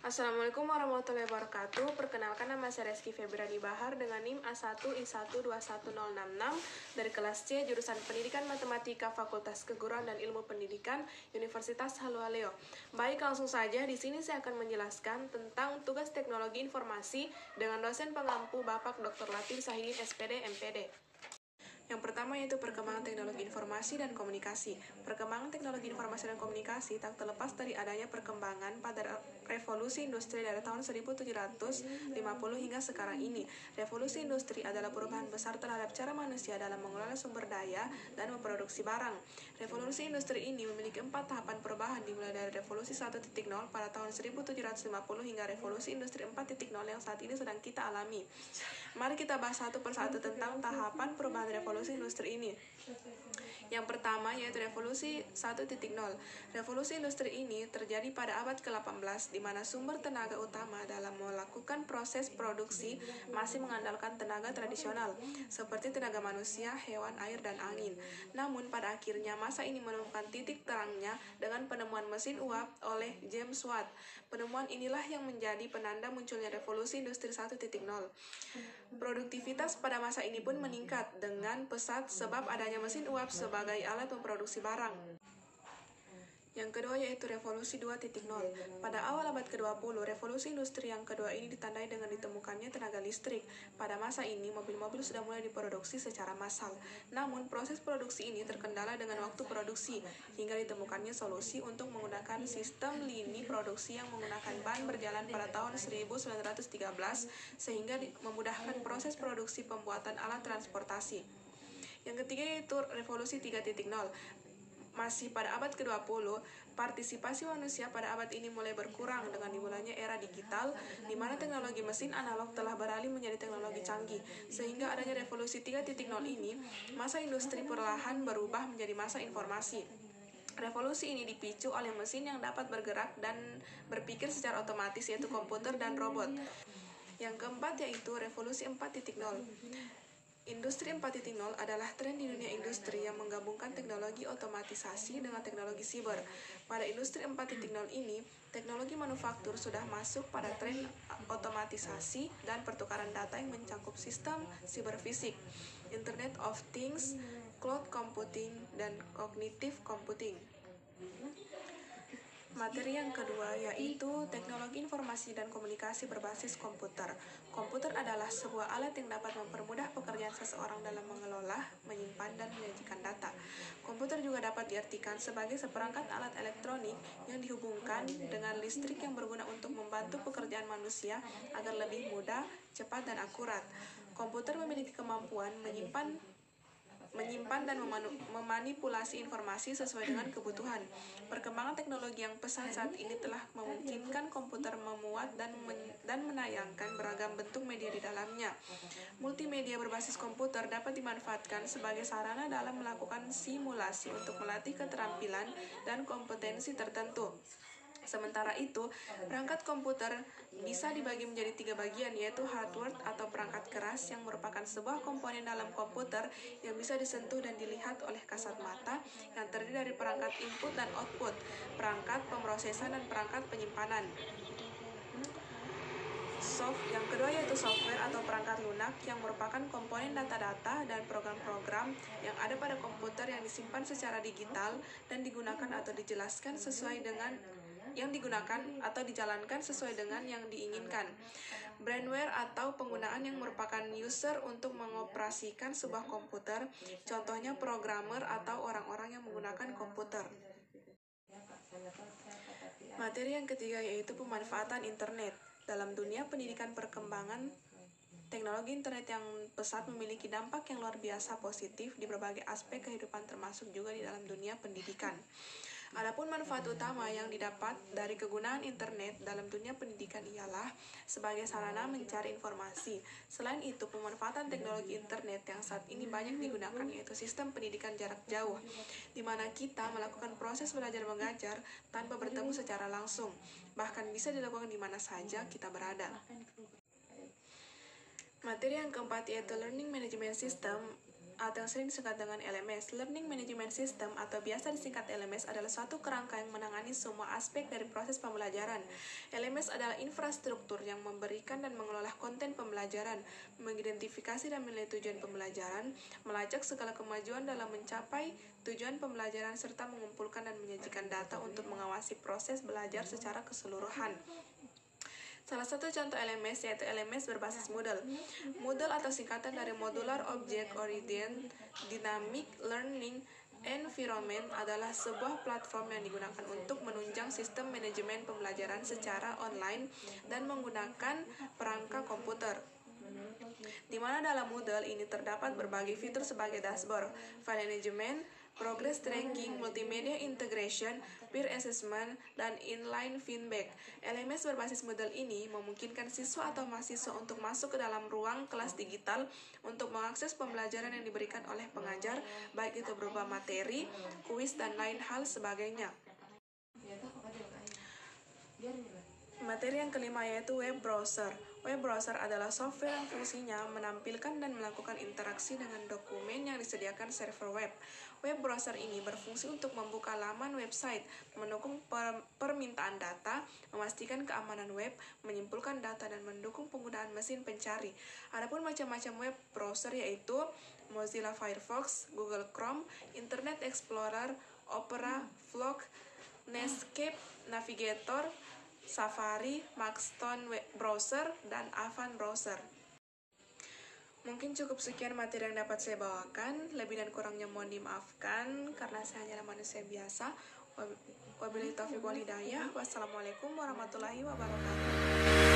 Assalamualaikum warahmatullahi wabarakatuh. Perkenalkan, nama saya Reski Febriani Bahar dengan NIM A1I1211066 dari kelas C jurusan Pendidikan Matematika Fakultas Keguruan dan Ilmu Pendidikan Universitas Halualeo. Baik, langsung saja di sini saya akan menjelaskan tentang tugas teknologi informasi dengan dosen pengampu Bapak Dr. Latif Sahidin SPD MPD. Yang pertama yaitu perkembangan teknologi informasi dan komunikasi. Perkembangan teknologi informasi dan komunikasi tak terlepas dari adanya perkembangan pada revolusi industri dari tahun 1750 hingga sekarang ini. Revolusi industri adalah perubahan besar terhadap cara manusia dalam mengelola sumber daya dan memproduksi barang. Revolusi industri ini memiliki 4 tahapan perubahan, dimulai dari revolusi 1.0 pada tahun 1750 hingga revolusi industri 4.0 yang saat ini sedang kita alami. Mari kita bahas satu persatu tentang tahapan perubahan revolusi industri ini. Yang pertama yaitu revolusi 1.0. Revolusi industri ini terjadi pada abad ke-18 di mana sumber tenaga utama dalam melakukan proses produksi masih mengandalkan tenaga tradisional seperti tenaga manusia, hewan, air, dan angin. Namun pada akhirnya masa ini menemukan titik terangnya dengan penemuan mesin uap oleh James Watt. Penemuan inilah yang menjadi penanda munculnya revolusi industri 1.0. Produktivitas pada masa ini pun meningkat dengan pesat sebab adanya mesin uap sebagai alat memproduksi barang. Yang kedua yaitu revolusi 2.0. Pada awal abad ke-20, revolusi industri yang kedua ini ditandai dengan ditemukannya tenaga listrik. Pada masa ini, mobil-mobil sudah mulai diproduksi secara massal. Namun, proses produksi ini terkendala dengan waktu produksi, hingga ditemukannya solusi untuk menggunakan sistem lini produksi yang menggunakan ban berjalan pada tahun 1913, sehingga memudahkan proses produksi pembuatan alat transportasi. Yang ketiga yaitu revolusi 3.0. Masih pada abad ke-20, partisipasi manusia pada abad ini mulai berkurang dengan dimulainya era digital, di mana teknologi mesin analog telah beralih menjadi teknologi canggih. Sehingga adanya revolusi 3.0 ini, masa industri perlahan berubah menjadi masa informasi. Revolusi ini dipicu oleh mesin yang dapat bergerak dan berpikir secara otomatis, yaitu komputer dan robot. Yang keempat yaitu revolusi 4.0. Industri 4.0 adalah tren di dunia industri yang menggabungkan teknologi otomatisasi dengan teknologi siber. Pada industri 4.0 ini, teknologi manufaktur sudah masuk pada tren otomatisasi dan pertukaran data yang mencakup sistem siber fisik, Internet of Things, cloud computing, dan cognitive computing. Materi yang kedua yaitu teknologi informasi dan komunikasi berbasis komputer. Komputer adalah sebuah alat yang dapat mempermudah pekerjaan seseorang dalam mengelola, menyimpan, dan menyajikan data. Komputer juga dapat diartikan sebagai seperangkat alat elektronik yang dihubungkan dengan listrik yang berguna untuk membantu pekerjaan manusia agar lebih mudah, cepat, dan akurat. Komputer memiliki kemampuan menyimpan dan memanipulasi informasi sesuai dengan kebutuhan. Perkembangan teknologi yang pesat saat ini telah memungkinkan komputer memuat dan menayangkan beragam bentuk media di dalamnya. Multimedia berbasis komputer dapat dimanfaatkan sebagai sarana dalam melakukan simulasi untuk melatih keterampilan dan kompetensi tertentu. Sementara itu, perangkat komputer bisa dibagi menjadi 3 bagian, yaitu hardware atau perangkat keras yang merupakan sebuah komponen dalam komputer yang bisa disentuh dan dilihat oleh kasat mata, yang terdiri dari perangkat input dan output, perangkat pemrosesan, dan perangkat penyimpanan. Yang kedua yaitu software atau perangkat lunak yang merupakan komponen data-data dan program-program yang ada pada komputer yang disimpan secara digital dan digunakan atau dijelaskan sesuai dengan yang digunakan atau dijalankan sesuai dengan yang diinginkan. Brainware atau penggunaan yang merupakan user untuk mengoperasikan sebuah komputer, contohnya programmer atau orang-orang yang menggunakan komputer. Materi yang ketiga yaitu pemanfaatan internet. Dalam dunia pendidikan, perkembangan teknologi internet yang pesat memiliki dampak yang luar biasa positif di berbagai aspek kehidupan, termasuk juga di dalam dunia pendidikan. Adapun manfaat utama yang didapat dari kegunaan internet dalam dunia pendidikan ialah sebagai sarana mencari informasi. Selain itu, pemanfaatan teknologi internet yang saat ini banyak digunakan yaitu sistem pendidikan jarak jauh, di mana kita melakukan proses belajar mengajar tanpa bertemu secara langsung, bahkan bisa dilakukan di mana saja kita berada. Materi yang keempat yaitu Learning Management System atau yang sering disingkat dengan LMS. Learning Management System atau biasa disingkat LMS adalah suatu kerangka yang menangani semua aspek dari proses pembelajaran. LMS adalah infrastruktur yang memberikan dan mengelola konten pembelajaran, mengidentifikasi dan menilai tujuan pembelajaran, melacak segala kemajuan dalam mencapai tujuan pembelajaran, serta mengumpulkan dan menyajikan data untuk mengawasi proses belajar secara keseluruhan. Salah satu contoh LMS yaitu LMS berbasis Moodle. Moodle atau singkatan dari Modular Object Oriented Dynamic Learning Environment adalah sebuah platform yang digunakan untuk menunjang sistem manajemen pembelajaran secara online dan menggunakan perangkat komputer. Di mana dalam Moodle ini terdapat berbagai fitur sebagai dashboard, file management, progress tracking, multimedia integration, peer assessment, dan inline feedback. LMS berbasis Moodle ini memungkinkan siswa atau mahasiswa untuk masuk ke dalam ruang kelas digital untuk mengakses pembelajaran yang diberikan oleh pengajar, baik itu berupa materi, kuis, dan lain hal sebagainya. Materi yang kelima yaitu web browser. Web browser adalah software yang fungsinya menampilkan dan melakukan interaksi dengan dokumen yang disediakan server web. Web browser ini berfungsi untuk membuka laman website, mendukung permintaan data, memastikan keamanan web, menyimpulkan data, dan mendukung penggunaan mesin pencari. Adapun macam-macam web browser yaitu Mozilla Firefox, Google Chrome, Internet Explorer, Opera, Vlog, Netscape Navigator, Safari, Maxton Web Browser, dan Avant Browser. Mungkin cukup sekian materi yang dapat saya bawakan. Lebih dan kurangnya mohon dimaafkan karena saya hanyalah manusia biasa. Wabillahi taufiq wal hidayah. Wassalamualaikum warahmatullahi wabarakatuh.